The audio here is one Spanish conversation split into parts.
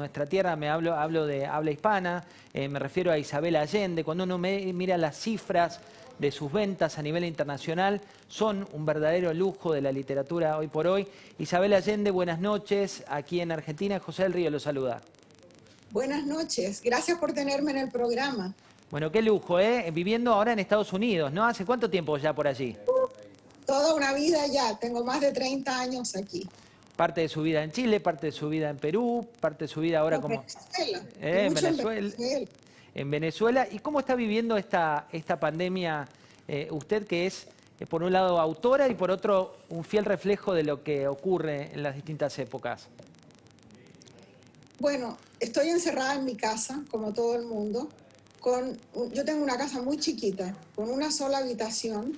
nuestra tierra, hablo de habla hispana, me refiero a Isabel Allende. Cuando uno mira las cifras de sus ventas a nivel internacional, son un verdadero lujo de la literatura hoy por hoy. Isabel Allende, buenas noches. Aquí en Argentina, José del Río lo saluda. Buenas noches, gracias por tenerme en el programa. Bueno, qué lujo, ¿eh? Viviendo ahora en Estados Unidos, ¿no? ¿Hace cuánto tiempo ya por allí? Toda una vida ya, tengo más de 30 años aquí. Parte de su vida en Chile, parte de su vida en Perú, parte de su vida ahora No, como Venezuela, y en mucho en Venezuela. Venezuela. En Venezuela. ¿Y cómo está viviendo esta pandemia usted, que es, por un lado, autora y por otro, un fiel reflejo de lo que ocurre en las distintas épocas? Bueno, estoy encerrada en mi casa, como todo el mundo. Yo tengo una casa muy chiquita, con una sola habitación,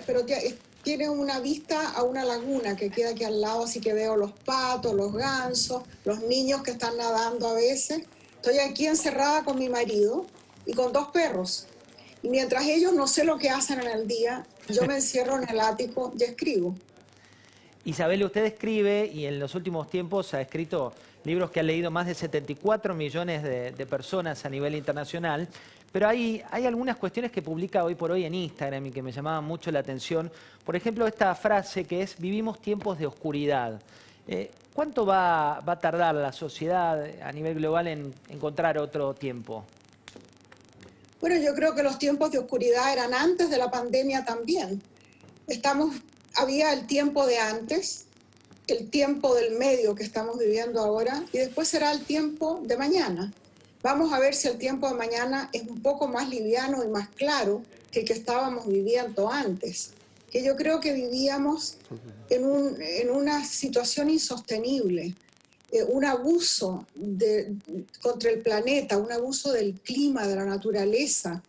pero tiene una vista a una laguna que queda aquí al lado, así que veo los patos, los gansos, los niños que están nadando a veces. Estoy aquí encerrada con mi marido y con 2 perros. Y mientras ellos no sé lo que hacen en el día, yo me encierro en el ático y escribo. Isabel, usted escribe y en los últimos tiempos ha escrito libros que han leído más de 74 millones de personas a nivel internacional, pero hay algunas cuestiones que publica hoy por hoy en Instagram y que me llamaban mucho la atención. Por ejemplo, esta frase que es: vivimos tiempos de oscuridad. ¿Cuánto va a tardar la sociedad a nivel global en encontrar otro tiempo? Bueno, yo creo que los tiempos de oscuridad eran antes de la pandemia también. Había el tiempo de antes, el tiempo del medio que estamos viviendo ahora, y después será el tiempo de mañana. Vamos a ver si el tiempo de mañana es un poco más liviano y más claro que el que estábamos viviendo antes, que yo creo que vivíamos en una situación insostenible, un abuso contra el planeta, un abuso del clima, de la naturaleza,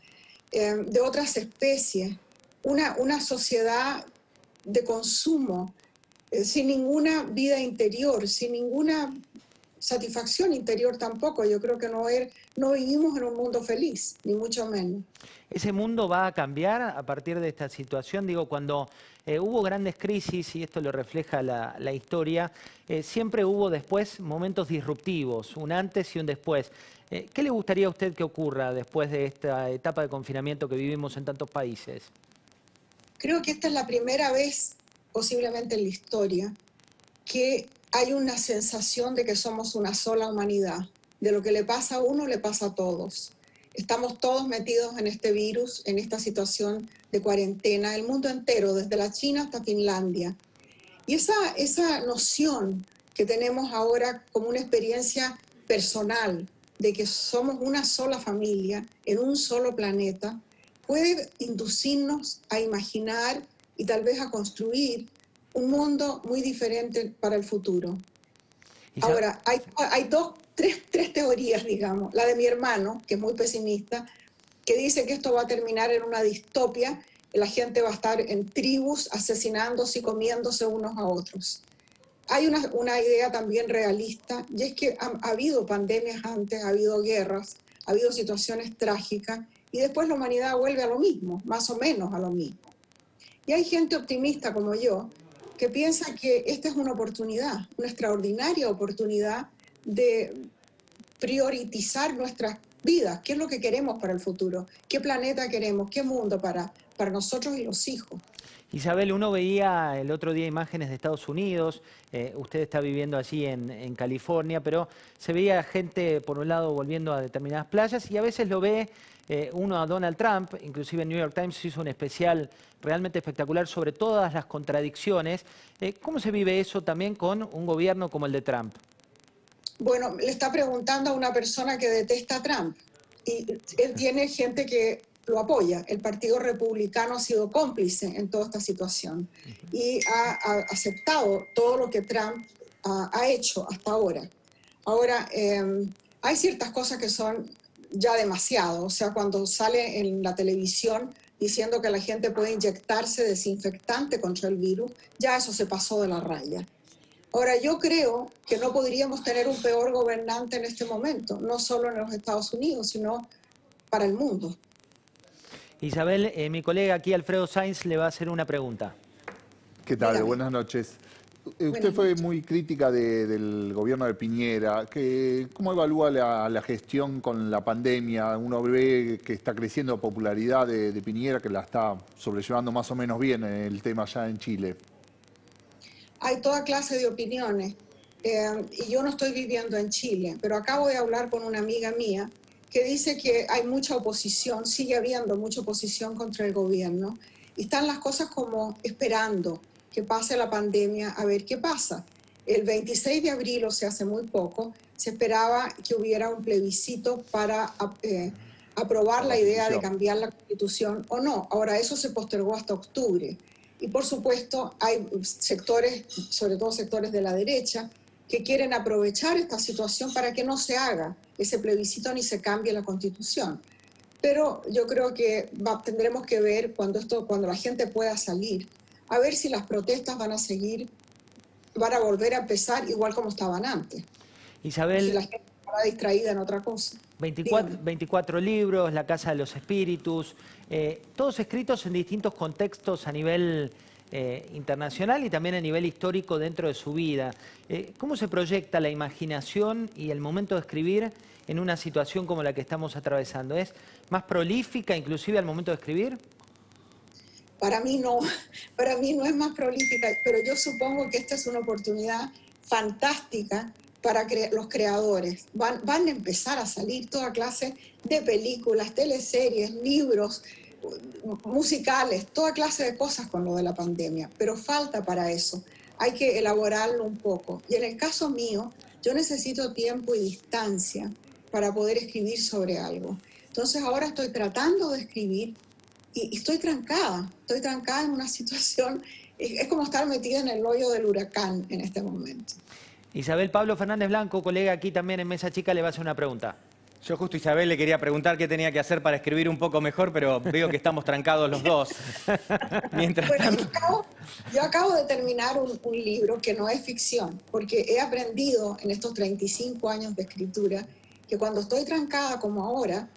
de otras especies, una sociedad de consumo, sin ninguna vida interior, sin ninguna satisfacción interior tampoco. Yo creo que no vivimos en un mundo feliz, ni mucho menos. ¿Ese mundo va a cambiar a partir de esta situación? Digo, cuando hubo grandes crisis, y esto lo refleja la historia, siempre hubo después momentos disruptivos, un antes y un después. ¿Qué le gustaría a usted que ocurra después de esta etapa de confinamiento que vivimos en tantos países? Creo que esta es la primera vez, posiblemente en la historia, que hay una sensación de que somos una sola humanidad. De lo que le pasa a uno, le pasa a todos. Estamos todos metidos en este virus, en esta situación de cuarentena, el mundo entero, desde la China hasta Finlandia. Y esa noción que tenemos ahora como una experiencia personal de que somos una sola familia en un solo planeta, puede inducirnos a imaginar y tal vez a construir un mundo muy diferente para el futuro. Ahora, hay tres teorías, digamos. La de mi hermano, que es muy pesimista, que dice que esto va a terminar en una distopia, la gente va a estar en tribus asesinándose y comiéndose unos a otros. Hay una idea también realista, y es que ha habido pandemias antes, ha habido guerras, ha habido situaciones trágicas, y después la humanidad vuelve a lo mismo, más o menos a lo mismo. Y hay gente optimista como yo, que piensa que esta es una oportunidad, una extraordinaria oportunidad de priorizar nuestras vidas, qué es lo que queremos para el futuro, qué planeta queremos, qué mundo para nosotros y los hijos. Isabel, uno veía el otro día imágenes de Estados Unidos, usted está viviendo allí en California, pero se veía gente, por un lado, volviendo a determinadas playas y a veces lo ve uno a Donald Trump, inclusive en New York Times hizo un especial realmente espectacular sobre todas las contradicciones. ¿Cómo se vive eso también con un gobierno como el de Trump? Bueno, le está preguntando a una persona que detesta a Trump y él tiene gente que lo apoya. El Partido Republicano ha sido cómplice en toda esta situación y ha aceptado todo lo que Trump ha hecho hasta ahora. Ahora, hay ciertas cosas que son ya demasiado. O sea, cuando sale en la televisión diciendo que la gente puede inyectarse desinfectante contra el virus, ya eso se pasó de la raya. Ahora, yo creo que no podríamos tener un peor gobernante en este momento, no solo en los Estados Unidos, sino para el mundo. Isabel, mi colega aquí, Alfredo Sainz, le va a hacer una pregunta. ¿Qué tal? Dígame. Buenas noches. Usted Buenas fue noches. muy crítica del gobierno de Piñera. ¿Cómo evalúa la gestión con la pandemia? Uno ve que está creciendo popularidad de Piñera, que la está sobrellevando más o menos bien el tema allá en Chile. Hay toda clase de opiniones y yo no estoy viviendo en Chile, pero acabo de hablar con una amiga mía que dice que hay mucha oposición, sigue habiendo mucha oposición contra el gobierno y están las cosas como esperando que pase la pandemia a ver qué pasa. El 26 de abril, o sea, hace muy poco, se esperaba que hubiera un plebiscito para aprobar Por la la idea de oposición. cambiar la constitución o no. Ahora eso se postergó hasta octubre. Y por supuesto hay sectores, sobre todo sectores de la derecha, que quieren aprovechar esta situación para que no se haga ese plebiscito ni se cambie la constitución. Pero yo creo que tendremos que ver cuando la gente pueda salir, a ver si las protestas van a seguir, van a volver a empezar igual como estaban antes, o si Isabel, la gente estará distraída en otra cosa. 24, Dígame. 24 libros, La Casa de los Espíritus, todos escritos en distintos contextos a nivel internacional y también a nivel histórico dentro de su vida. ¿Cómo se proyecta la imaginación y el momento de escribir en una situación como la que estamos atravesando? ¿Es más prolífica inclusive al momento de escribir? Para mí no, para mí no es más prolífica, pero yo supongo que esta es una oportunidad fantástica para los creadores. Van a empezar a salir toda clase de películas, teleseries, libros, musicales, toda clase de cosas con lo de la pandemia, pero falta para eso. Hay que elaborarlo un poco. Y en el caso mío, yo necesito tiempo y distancia para poder escribir sobre algo. Entonces ahora estoy tratando de escribir y estoy trancada en una situación, es como estar metida en el hoyo del huracán en este momento. Isabel, Pablo Fernández Blanco, colega aquí también en Mesa Chica, le va a hacer una pregunta. Yo justo a Isabel le quería preguntar qué tenía que hacer para escribir un poco mejor, pero veo que estamos trancados los dos. Mientras Bueno, tanto... yo acabo de terminar un libro que no es ficción, porque he aprendido en estos 35 años de escritura que cuando estoy trancada como ahora,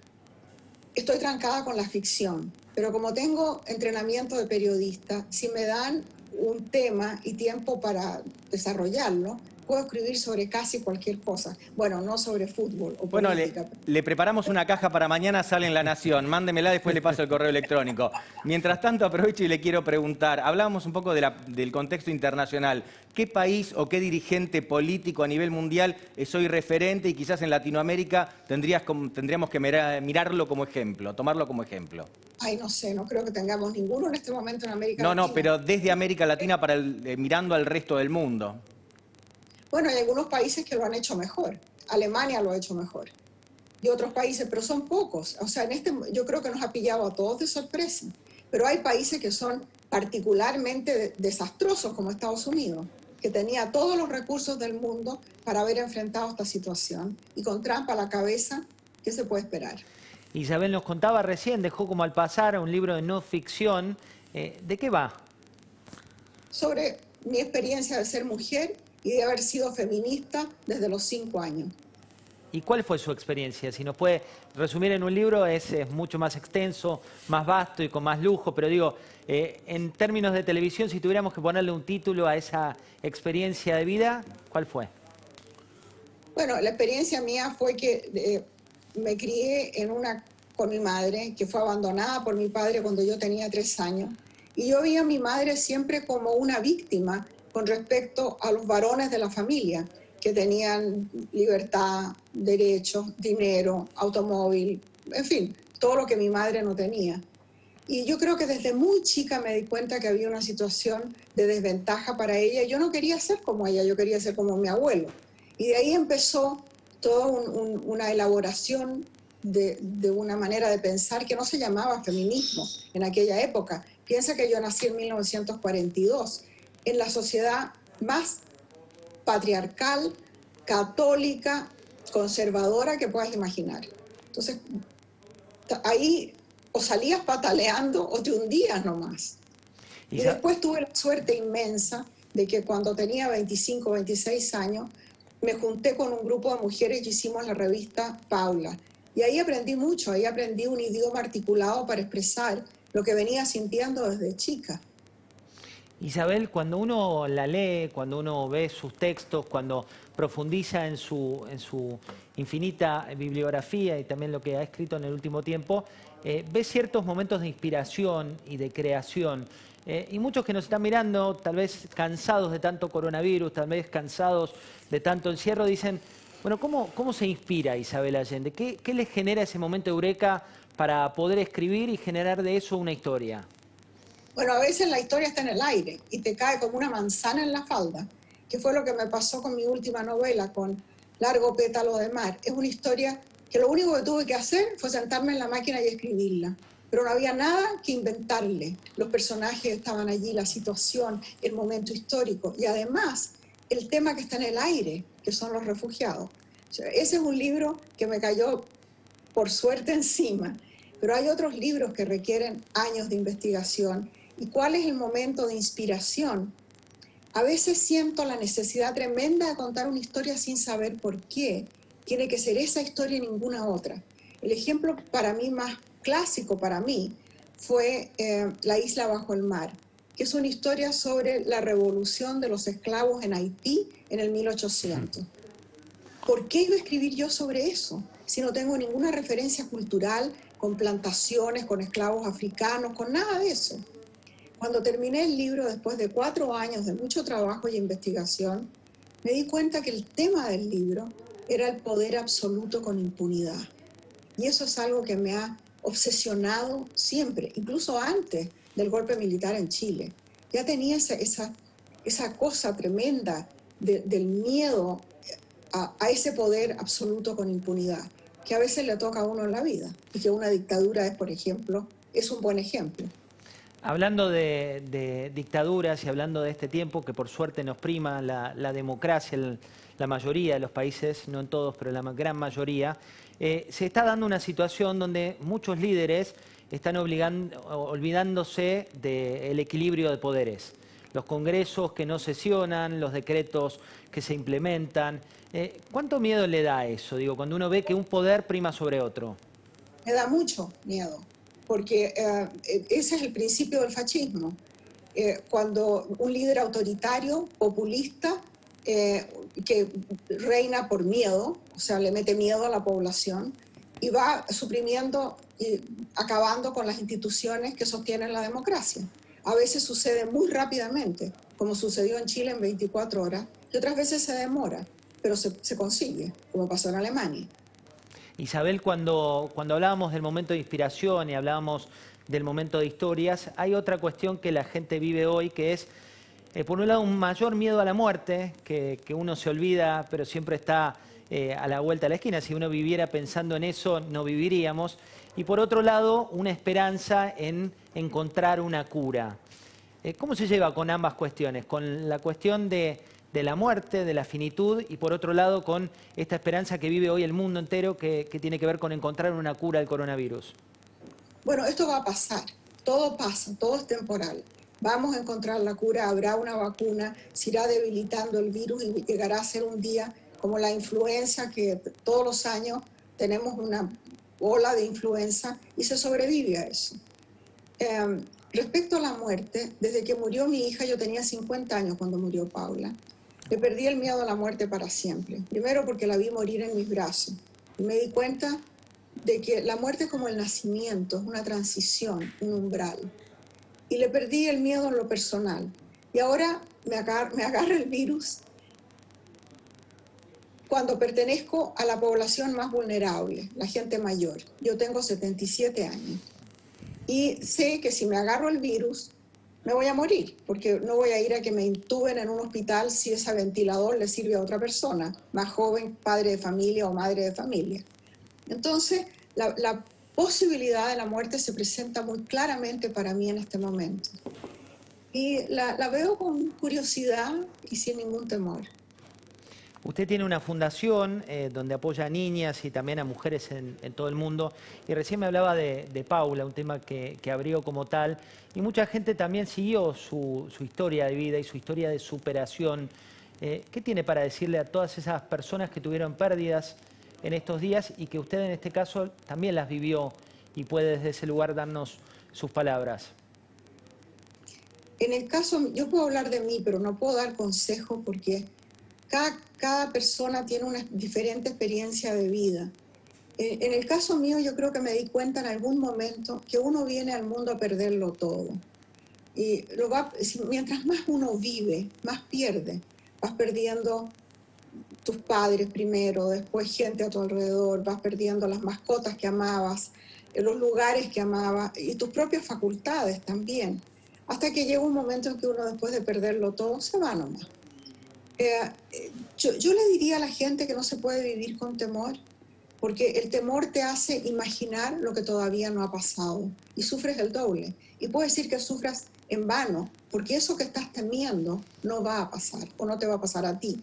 estoy trancada con la ficción, pero como tengo entrenamiento de periodista, si me dan un tema y tiempo para desarrollarlo, puedo escribir sobre casi cualquier cosa. Bueno, no sobre fútbol o Bueno, política. le preparamos una caja para mañana, sale en La Nación. Mándemela, después le paso el correo electrónico. Mientras tanto, aprovecho y le quiero preguntar. Hablábamos un poco del contexto internacional. ¿Qué país o qué dirigente político a nivel mundial es hoy referente y quizás en Latinoamérica tendríamos que mirarlo como ejemplo, tomarlo como ejemplo? Ay, no sé, no creo que tengamos ninguno en este momento en América No, Latina. pero desde América Latina para mirando al resto del mundo. Bueno, hay algunos países que lo han hecho mejor. Alemania lo ha hecho mejor. Y otros países, pero son pocos. O sea, yo creo que nos ha pillado a todos de sorpresa. Pero hay países que son particularmente desastrosos, como Estados Unidos, que tenía todos los recursos del mundo para haber enfrentado esta situación. Y con Trump a la cabeza, ¿qué se puede esperar? Isabel nos contaba recién, dejó como al pasar un libro de no ficción. ¿De qué va? Sobre mi experiencia de ser mujer y de haber sido feminista desde los 5 años. ¿Y cuál fue su experiencia? Si nos puede resumir en un libro, es mucho más extenso, más vasto y con más lujo, pero digo, en términos de televisión, si tuviéramos que ponerle un título a esa experiencia de vida, ¿cuál fue? Bueno, la experiencia mía fue que me crié con mi madre, que fue abandonada por mi padre cuando yo tenía 3 años. Y yo vi a mi madre siempre como una víctima con respecto a los varones de la familia, que tenían libertad, derechos, dinero, automóvil, en fin, todo lo que mi madre no tenía. Y yo creo que desde muy chica me di cuenta que había una situación de desventaja para ella. Yo no quería ser como ella, yo quería ser como mi abuelo. Y de ahí empezó toda una elaboración de una manera de pensar que no se llamaba feminismo en aquella época. Piensa que yo nací en 1942, en la sociedad más patriarcal, católica, conservadora que puedas imaginar. Entonces, ahí o salías pataleando o te hundías nomás. Y Isa- después tuve la suerte inmensa de que cuando tenía 25, 26 años, me junté con un grupo de mujeres y hicimos la revista Paula. Y ahí aprendí mucho, ahí aprendí un idioma articulado para expresar lo que venía sintiendo desde chica. Isabel, cuando uno la lee, cuando uno ve sus textos, cuando profundiza en su infinita bibliografía y también lo que ha escrito en el último tiempo, ve ciertos momentos de inspiración y de creación. Y muchos que nos están mirando, tal vez cansados de tanto coronavirus, tal vez cansados de tanto encierro, dicen, bueno, ¿cómo se inspira Isabel Allende? ¿Qué le genera ese momento eureka para poder escribir y generar de eso una historia? Bueno, a veces la historia está en el aire y te cae como una manzana en la falda, que fue lo que me pasó con mi última novela, con Largo pétalo de mar. Es una historia que lo único que tuve que hacer fue sentarme en la máquina y escribirla, pero no había nada que inventarle. Los personajes estaban allí, la situación, el momento histórico y además el tema que está en el aire, que son los refugiados. O sea, ese es un libro que me cayó por suerte encima, pero hay otros libros que requieren años de investigación. ¿Y cuál es el momento de inspiración? A veces siento la necesidad tremenda de contar una historia sin saber por qué. Tiene que ser esa historia y ninguna otra. El ejemplo para mí más clásico para mí fue La isla bajo el mar, que es una historia sobre la revolución de los esclavos en Haití en el 1800. ¿Por qué iba a escribir yo sobre eso si no tengo ninguna referencia cultural con plantaciones, con esclavos africanos, con nada de eso? Cuando terminé el libro, después de 4 años de mucho trabajo y investigación, me di cuenta que el tema del libro era el poder absoluto con impunidad. Y eso es algo que me ha obsesionado siempre, incluso antes del golpe militar en Chile. Ya tenía esa cosa tremenda del miedo a ese poder absoluto con impunidad, que a veces le toca a uno en la vida, y que una dictadura es, por ejemplo, es un buen ejemplo. Hablando de dictaduras y hablando de este tiempo que por suerte nos prima la democracia, la mayoría de los países, no en todos, pero la gran mayoría, se está dando una situación donde muchos líderes están olvidándose del equilibrio de poderes. Los congresos que no sesionan, los decretos que se implementan. ¿Cuánto miedo le da eso? Digo, cuando uno ve que un poder prima sobre otro. Me da mucho miedo, porque ese es el principio del fascismo. Cuando un líder autoritario, populista, que reina por miedo, o sea, le mete miedo a la población y va suprimiendo y acabando con las instituciones que sostienen la democracia. A veces sucede muy rápidamente, como sucedió en Chile en 24 horas, y otras veces se demora, pero se consigue, como pasó en Alemania. Isabel, cuando hablábamos del momento de inspiración y hablábamos del momento de historias, hay otra cuestión que la gente vive hoy, que es, por un lado, un mayor miedo a la muerte, que uno se olvida, pero siempre está a la vuelta de la esquina. Si uno viviera pensando en eso, no viviríamos. Y por otro lado, una esperanza en encontrar una cura. ¿Cómo se lleva con ambas cuestiones? Con la cuestión de la muerte, de la finitud, y por otro lado con esta esperanza que vive hoy el mundo entero que tiene que ver con encontrar una cura al coronavirus. Bueno, esto va a pasar, todo pasa, todo es temporal. Vamos a encontrar la cura, habrá una vacuna, se irá debilitando el virus y llegará a ser un día como la influenza, que todos los años tenemos una ola de influenza y se sobrevive a eso. Respecto a la muerte, desde que murió mi hija, yo tenía 50 años cuando murió Paula, le perdí el miedo a la muerte para siempre. Primero porque la vi morir en mis brazos y me di cuenta de que la muerte es como el nacimiento, es una transición, un umbral. Y le perdí el miedo en lo personal. Y ahora me agarra el virus cuando pertenezco a la población más vulnerable, la gente mayor. Yo tengo 77 años. Y sé que si me agarro el virus, me voy a morir, porque no voy a ir a que me intuben en un hospital si ese ventilador le sirve a otra persona, más joven, padre de familia o madre de familia. Entonces, la posibilidad de la muerte se presenta muy claramente para mí en este momento. Y la veo con curiosidad y sin ningún temor. Usted tiene una fundación donde apoya a niñas y también a mujeres en todo el mundo. Y recién me hablaba de Paula, un tema que abrió como tal. Y mucha gente también siguió su historia de vida y su historia de superación. ¿Qué tiene para decirle a todas esas personas que tuvieron pérdidas en estos días y que usted en este caso también las vivió y puede desde ese lugar darnos sus palabras? En el caso, yo puedo hablar de mí, pero no puedo dar consejo porque cada persona tiene una diferente experiencia de vida. En el caso mío, yo creo que me di cuenta en algún momento que uno viene al mundo a perderlo todo. Y mientras más uno vive, más pierde. Vas perdiendo tus padres primero, después gente a tu alrededor, vas perdiendo las mascotas que amabas, los lugares que amabas y tus propias facultades también. Hasta que llega un momento en que uno, después de perderlo todo, se va nomás. Yo le diría a la gente que no se puede vivir con temor, porque el temor te hace imaginar lo que todavía no ha pasado y sufres el doble. Y puedo decir que sufras en vano, porque eso que estás temiendo no va a pasar o no te va a pasar a ti.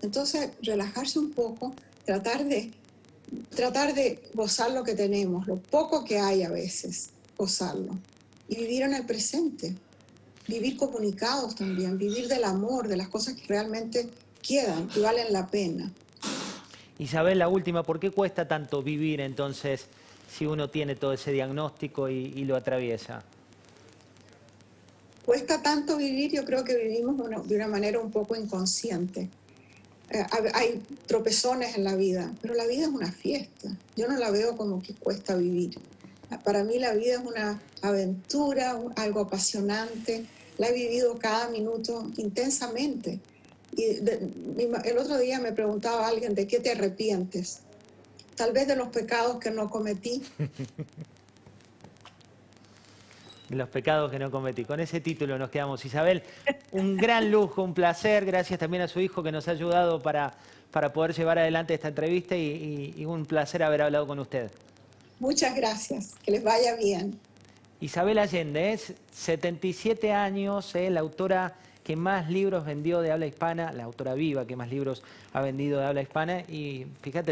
Entonces, relajarse un poco, tratar de gozar lo que tenemos, lo poco que hay a veces, gozarlo. Y vivir en el presente, vivir comunicados también, vivir del amor, de las cosas que realmente quedan y valen la pena. Isabel, la última, ¿por qué cuesta tanto vivir entonces si uno tiene todo ese diagnóstico y lo atraviesa? Cuesta tanto vivir, yo creo que vivimos de una manera un poco inconsciente. Hay tropezones en la vida, pero la vida es una fiesta. Yo no la veo como que cuesta vivir. Para mí la vida es una aventura, algo apasionante. La he vivido cada minuto intensamente. Y el otro día me preguntaba alguien, ¿de qué te arrepientes? Tal vez de los pecados que no cometí. Los pecados que no cometí. Con ese título nos quedamos. Isabel, un gran lujo, un placer. Gracias también a su hijo que nos ha ayudado para poder llevar adelante esta entrevista y un placer haber hablado con usted. Muchas gracias. Que les vaya bien. Isabel Allende, es 77 años, la autora que más libros vendió de habla hispana, la autora viva que más libros ha vendido de habla hispana y fíjate